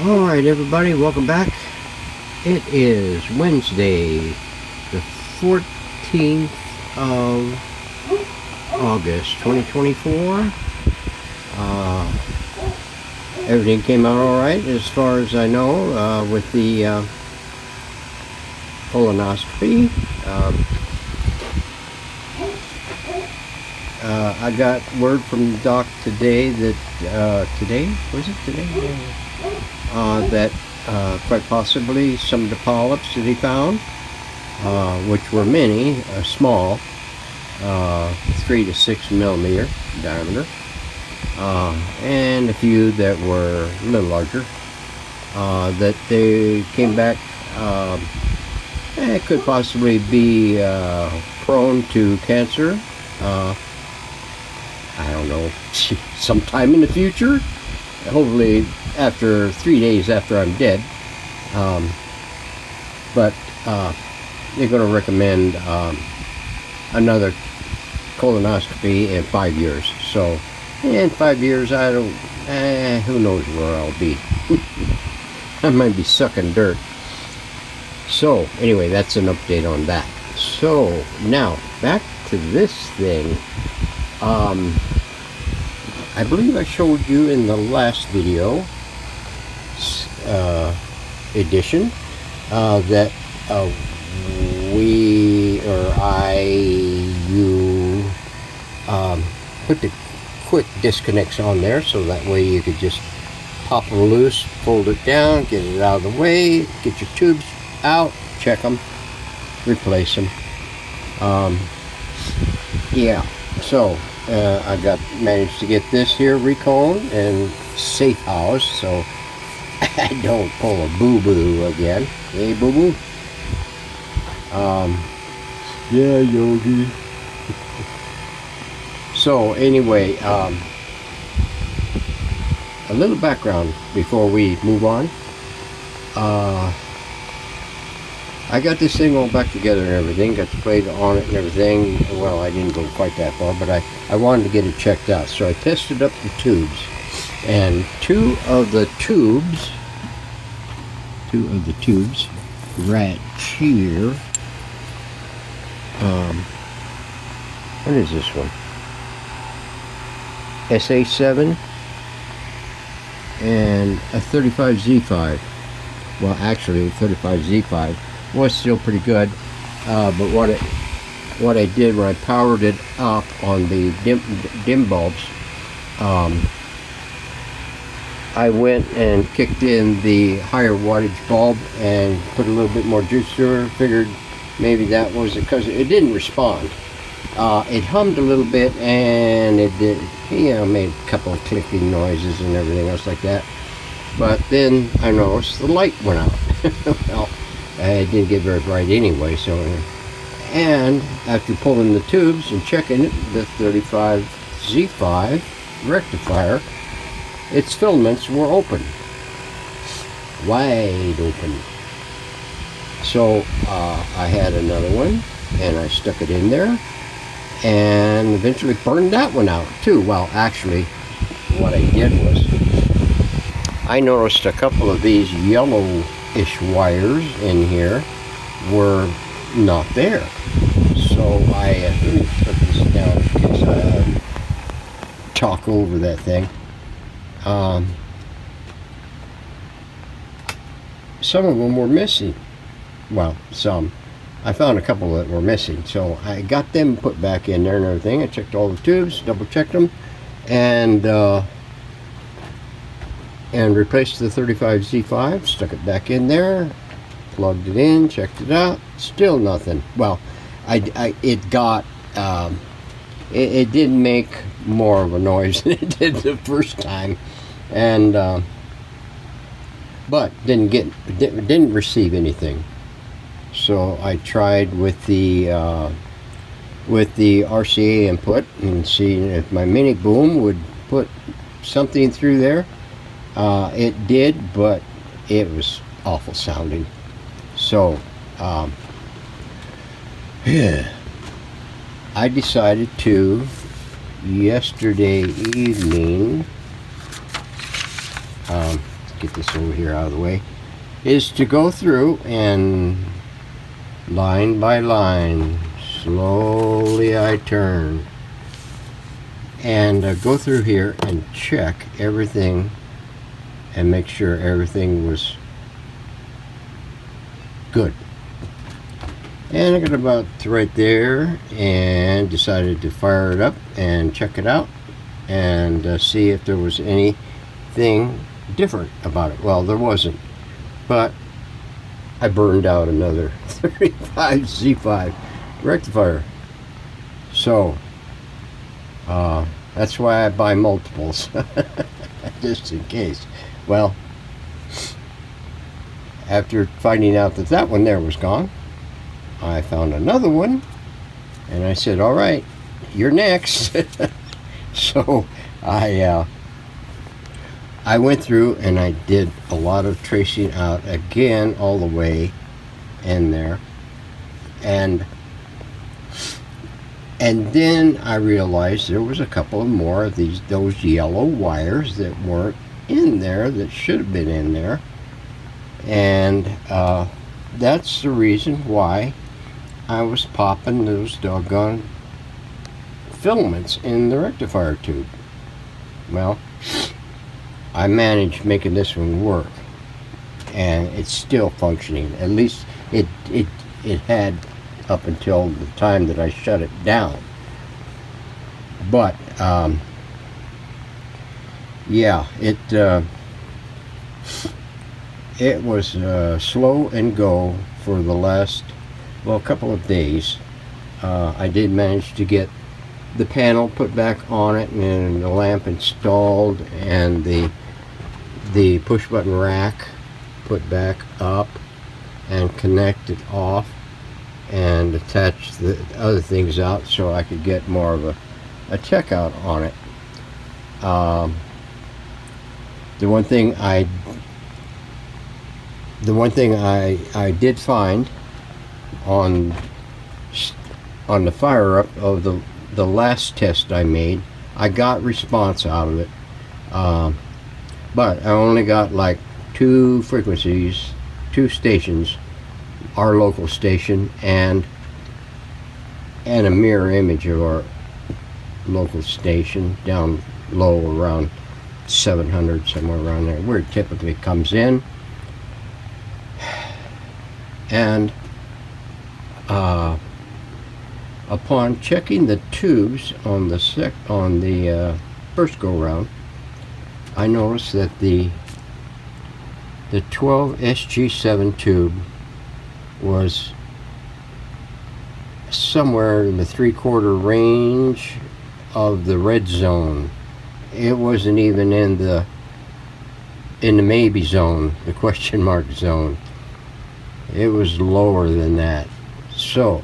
Alright everybody, welcome back. It is Wednesday, the 14th of August 2024. Everything came out alright as far as I know with the colonoscopy. I got word from the doc today that that quite possibly some of the polyps that he found, which were many, small, 3 to 6 millimeter diameter, and a few that were a little larger, that they came back, it could possibly be prone to cancer. I don't know, sometime in the future, hopefully after 3 days after I'm dead, but they're going to recommend another colonoscopy in 5 years. So in 5 years, I don't, who knows where I'll be. I might be sucking dirt. So anyway, that's an update on that. So now back to this thing. I believe I showed you in the last video edition that you put the quick disconnects on there, so that way you could just pop them loose, fold it down, get it out of the way, get your tubes out, check them, replace them. Yeah, so I managed to get this here reconed and safe housed, so I don't pull a boo-boo again. Hey, boo-boo? Yeah, Yogi. So anyway, a little background before we move on. I got this thing all back together and everything, got the plate on it and everything. Well, I didn't go quite that far, but I wanted to get it checked out. So I tested up the tubes, and two of the tubes right here, what is this one? SA7 and a 35Z5. Well, actually, a 35Z5 was still pretty good, but what I did when I powered it up on the dim bulbs, I went and kicked in the higher wattage bulb and put a little bit more juice through it. Figured maybe that was it, because it didn't respond. It hummed a little bit, and it did, made a couple of clicking noises and everything else like that. But then I noticed the light went out. Well, it didn't get very bright anyway, so, and after pulling the tubes and checking it, the 35Z5 rectifier, its filaments were open, wide open. So I had another one, and I stuck it in there, and eventually burned that one out too. Well, actually, what I did was, I noticed a couple of these yellow-ish wires in here were not there. So I let me put this down in case I talk over that thing. Some of them were missing. Well, some. I found a couple that were missing, so I got them put back in there and everything. I checked all the tubes, double checked them, and replaced the 35Z5, stuck it back in there, plugged it in, checked it out, still nothing. Well, it didn't make more of a noise than it did the first time, and but didn't receive anything. So I tried with the RCA input and seeing if my mini boom would put something through there. It did, but it was awful sounding. So yeah, I decided to, yesterday evening, get this over here out of the way, is to go through and line by line, slowly I turn and go through here and check everything and make sure everything was good. And I got about right there and decided to fire it up and check it out and see if there was anything different about it. Well, there wasn't, but I burned out another 35 Z5 rectifier. So that's why I buy multiples, just in case. Well, after finding out that that one there was gone, I found another one, and I said, all right, you're next. So I went through and I did a lot of tracing out again all the way in there, and then I realized there was a couple of more of those yellow wires that weren't in there that should have been in there, and that's the reason why I was popping those doggone filaments in the rectifier tube. Well, I managed making this one work, and it's still functioning. At least it had up until the time that I shut it down. But yeah, it was slow and go for the last, well, a couple of days. I did manage to get the panel put back on it and the lamp installed and the push button rack put back up and connected off and attach the other things out so I could get more of a checkout on it. The one thing I did find on the fire up of the last test I made, I got response out of it, but I only got like 2 frequencies, 2 stations, our local station and a mirror image of our local station down low around 700, somewhere around there, where it typically comes in. And upon checking the tubes on the first go round, I noticed that the 12 SG7 tube was somewhere in the 3/4 range of the red zone. It wasn't even in the maybe zone, the question mark zone. It was lower than that. So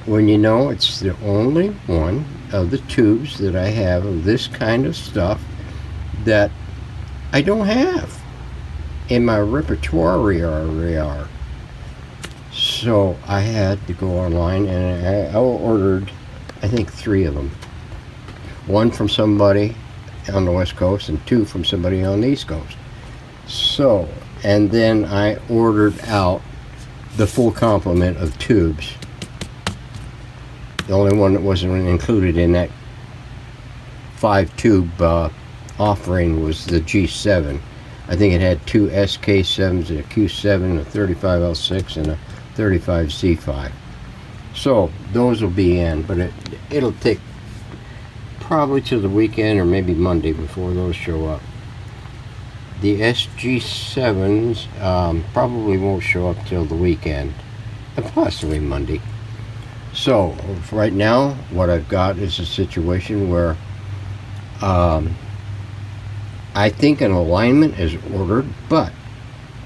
when you know it's the only one of the tubes that I have of this kind of stuff that I don't have in my repertoire, so I had to go online and I ordered, I think, 3 of them. 1 from somebody on the West Coast and 2 from somebody on the East Coast. So, and then I ordered out the full complement of tubes. The only one that wasn't included in that 5-tube offering was the G7. I think it had 2 SK7s, a Q7, a 35L6, and a 35Z5. So those will be in, but it'll take probably to the weekend or maybe Monday before those show up. The SG7s probably won't show up till the weekend, and possibly Monday. So right now what I've got is a situation where I think an alignment is ordered, but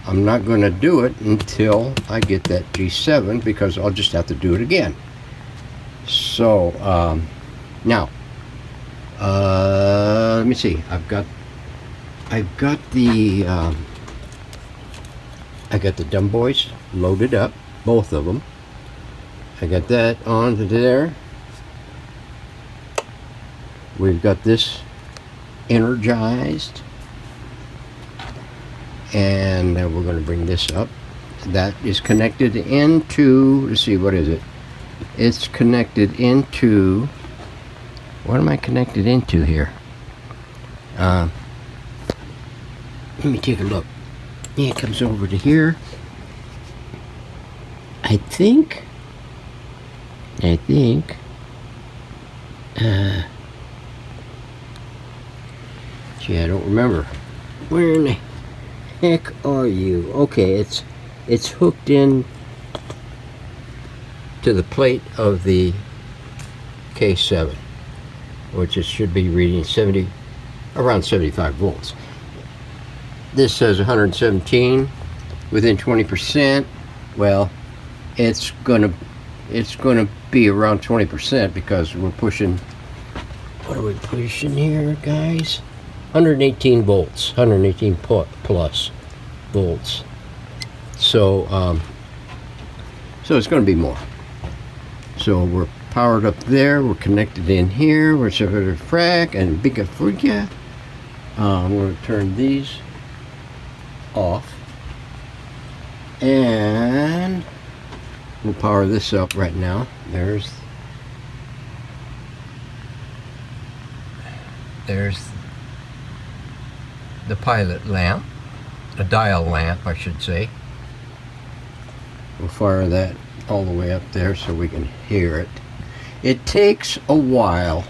I'm not going to do it until I get that G7, because I'll just have to do it again. So now let me see. I've got the dumb boys loaded up, both of them. I got that onto there. We've got this energized. And we're going to bring this up. That is connected into, let's see, what is it? It's connected into, what am I connected into here? Let me take a look. Yeah, it comes over to here. I think, gee, I don't remember. Where in the heck are you? Okay, it's hooked in to the plate of the K7, which it should be reading around 75 volts. This says 117 within 20%. Well, it's gonna be around 20% because we're pushing. What are we pushing here, guys? 118 volts, 118 plus volts. So it's going to be more. So we're powered up there. We're connected in here. We're separated frac and big freakia. I'm going to turn these off, and we'll power this up right now. There's the pilot lamp, a dial lamp, I should say. We'll fire that all the way up there so we can hear it. It takes a while.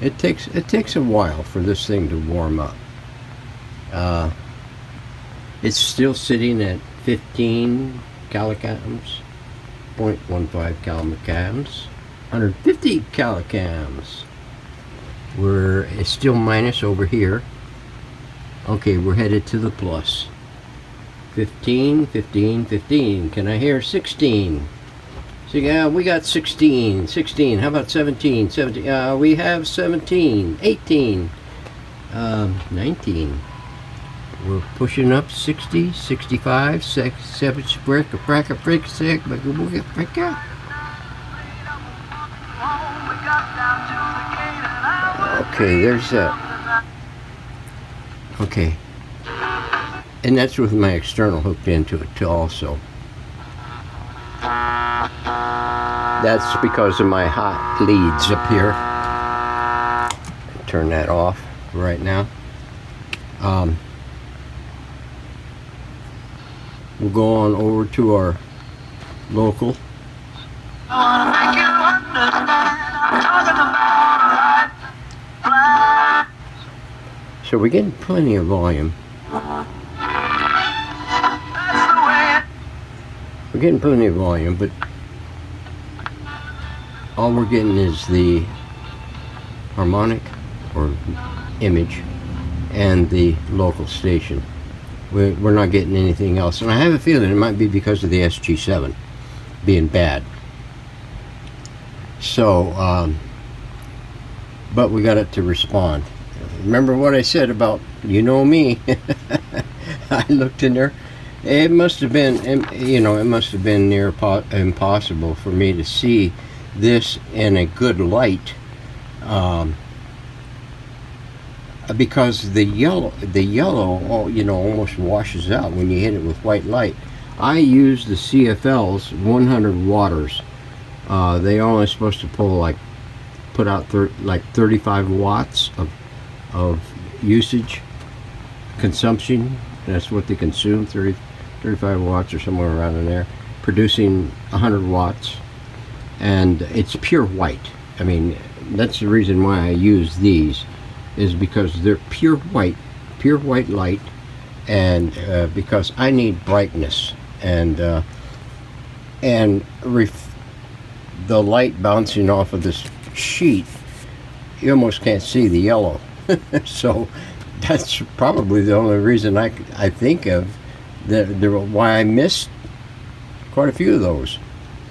It takes a while for this thing to warm up. It's still sitting at 15 kilocams, 0.15 kilocams, 150 kilocams. It's still minus over here. Okay, we're headed to the plus. 15, 15, 15. Can I hear 16? So yeah, we got 16, 16. How about 17, 17? We have 17, 18, 19. We're pushing up 60, 65, 7, okay, there's that. Okay. And that's with my external hooked into it too also. That's because of my hot leads up here. Turn that off right now. We'll go on over to our local. So we're getting plenty of volume. We're getting plenty of volume, but all we're getting is the harmonic or image and the local station. We're not getting anything else, and I have a feeling it might be because of the SG7 being bad. So, but we got it to respond. Remember what I said about, you know me. I looked in there. It must have been, you know, it must have been near impossible for me to see this in a good light, because the yellow, you know, almost washes out when you hit it with white light. I use the CFL's 100 waters. They only supposed to put out 35 watts of usage consumption. That's what they consume, 35 watts or somewhere around in there, producing 100 watts, and it's pure white. I mean, that's the reason why I use these, is because they're pure white light, and because I need brightness, and the light bouncing off of this sheet, you almost can't see the yellow. So that's probably the only reason I think of why I missed quite a few of those.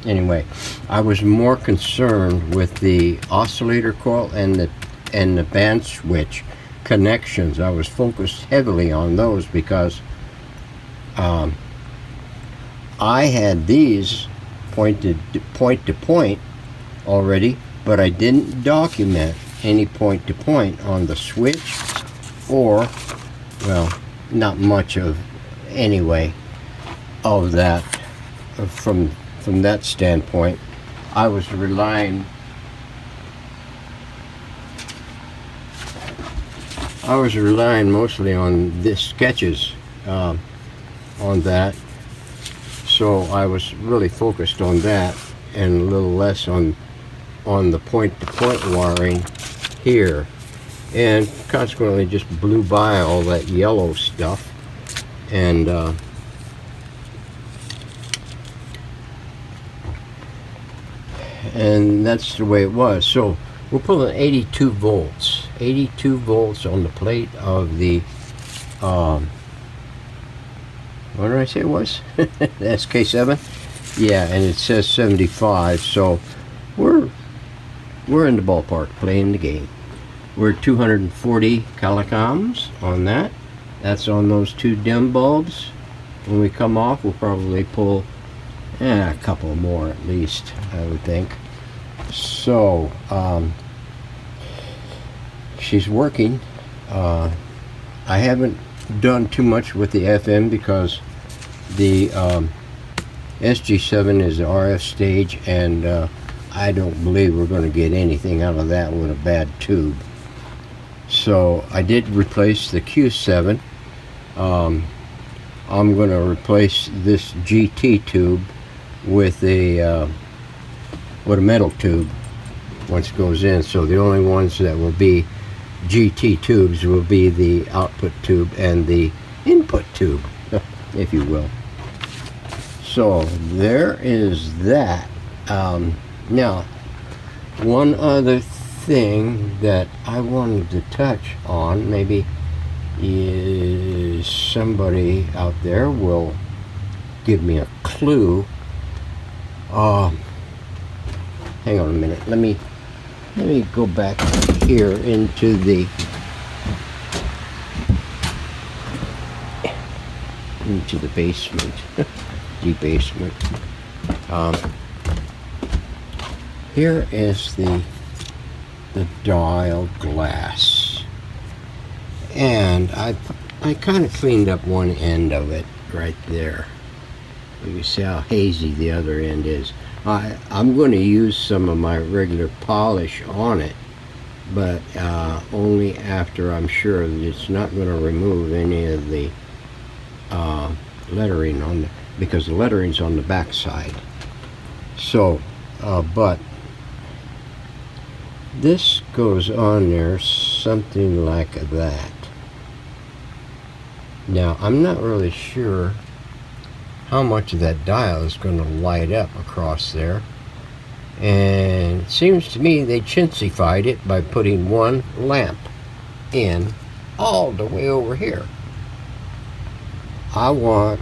Anyway, I was more concerned with the oscillator coil and the band switch connections. I was focused heavily on those because I had these point to point already, but I didn't document any point to point on the switch, or, well, not much of anyway of that from that standpoint. I was relying mostly on this sketches on that, so I was really focused on that and a little less on the point-to-point wiring here, and consequently just blew by all that yellow stuff, and that's the way it was. So we're pulling 82 volts on the plate of the what did I say it was? The SK7. Yeah, and it says 75, so we're in the ballpark, playing the game. We're 240 kiloohms on that. That's on those two dim bulbs. When we come off, we'll probably pull a couple more at least, I would think. So she's working. I haven't done too much with the FM because the SG7 is the RF stage, and I don't believe we're going to get anything out of that with a bad tube. So I did replace the Q7. I'm going to replace this GT tube with a metal tube once it goes in. So the only ones that will be GT tubes will be the output tube and the input tube, if you will. So there is that. Now, one other thing that I wanted to touch on, maybe is somebody out there will give me a clue. Hang on a minute. Let me go back here into the basement, deep basement. Here is the dial glass, and I kind of cleaned up one end of it right there. You can see how hazy the other end is. I'm going to use some of my regular polish on it, but only after I'm sure that it's not going to remove any of the lettering on the, because the lettering's on the back side. So but this goes on there something like that. Now I'm not really sure how much of that dial is going to light up across there, and it seems to me they chintzified it by putting one lamp in all the way over here. I want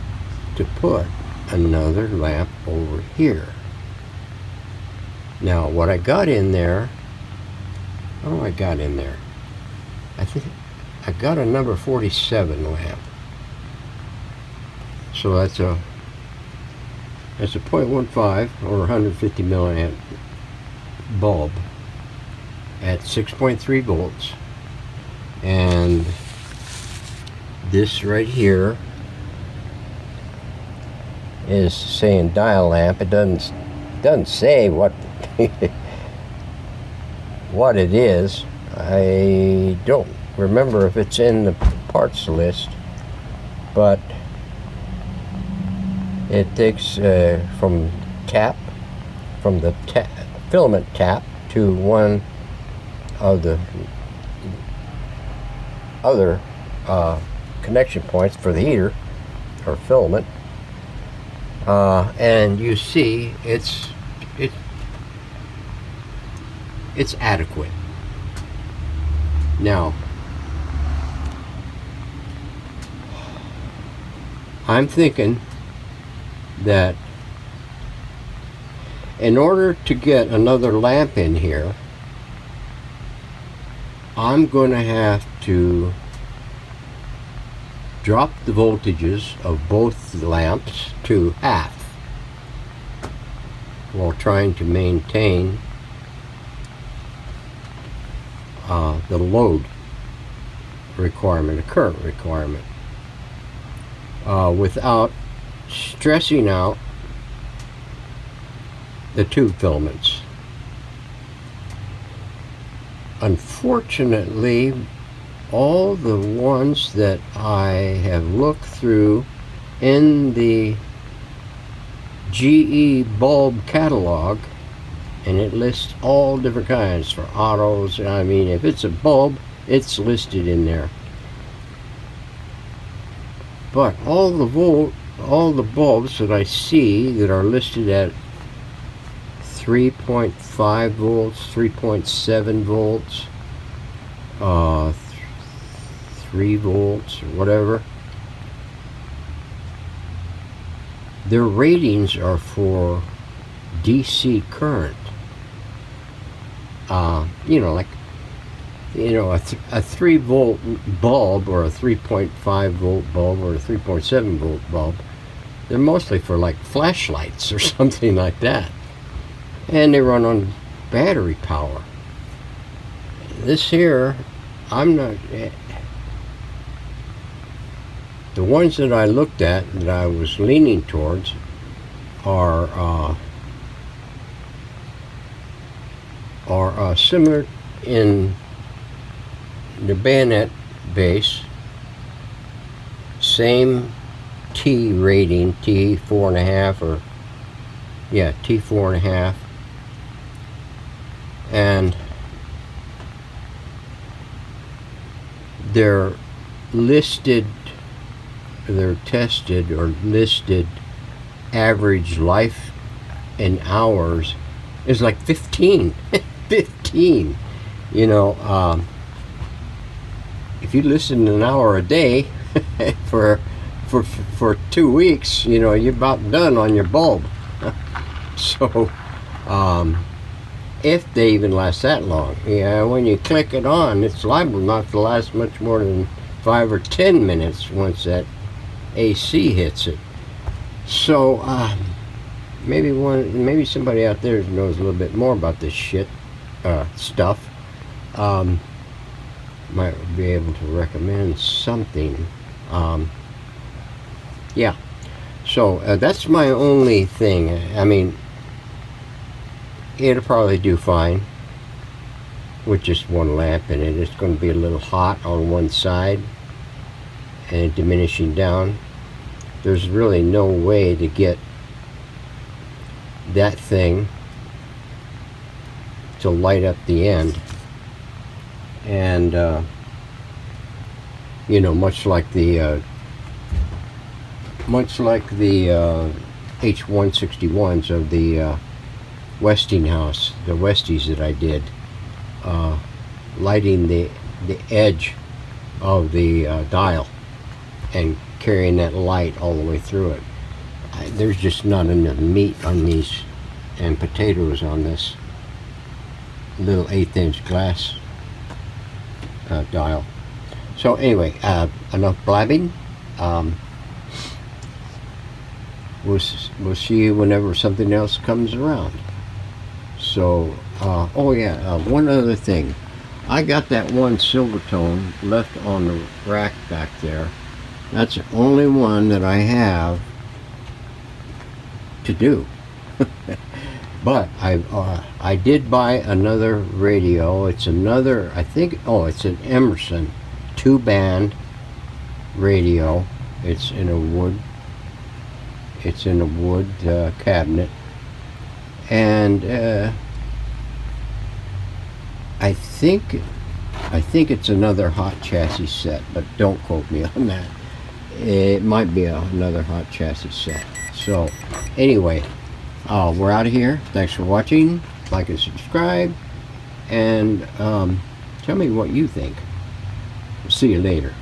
to put another lamp over here. Now what I got in there, I think I got a number 47 lamp. So that's a 0.15 or 150 milliamp bulb at 6.3 volts, and this right here is saying dial lamp. It doesn't say what what it is. I don't remember if it's in the parts list, but it takes from the filament tap to one of the other connection points for the heater or filament, and you see it's adequate. Now I'm thinking that in order to get another lamp in here, I'm going to have to drop the voltages of both the lamps to half while trying to maintain the load requirement, the current requirement. without stressing out the tube filaments. Unfortunately, all the ones that I have looked through in the GE bulb catalog, and it lists all different kinds for autos. I mean, if it's a bulb, it's listed in there. But all the bulbs that I see that are listed at 3.5 volts, 3.7 volts, 3 volts, or whatever, their ratings are for DC current. Like, a 3 volt bulb or a 3.5 volt bulb or a 3.7 volt bulb, they're mostly for like flashlights or something like that. And they run on battery power. This here, I'm not... The ones that I looked at, that I was leaning towards, are similar in the bayonet base, same T rating, T4.5 or T4.5, and they're tested or listed average life in hours is like 15. 15. If you listen an hour a day for 2 weeks, you're about done on your bulb. So if they even last that long, when you click it on, it's liable not to last much more than 5 or 10 minutes once that AC hits it. So maybe somebody out there knows a little bit more about this stuff. Might be able to recommend something. So that's my only thing. I mean, it'll probably do fine with just one lamp in it. It's going to be a little hot on one side and diminishing down. There's really no way to get that thing to light up the end. And much like the H161s of the Westinghouse, the Westies that I did, lighting the edge of the dial and carrying that light all the way through it. There's just not enough meat on these and potatoes on this little 1/8 inch glass dial. So anyway, enough blabbing. We'll see you whenever something else comes around. So one other thing, I got that one Silvertone left on the rack back there. That's the only one that I have to do. But I did buy another radio. It's another, it's an Emerson 2-band radio. It's in a wood cabinet, and I think it's another hot chassis set, but don't quote me on that. It might be another hot chassis set. So anyway, we're out of here. Thanks for watching. Like and subscribe, and tell me what you think. See you later.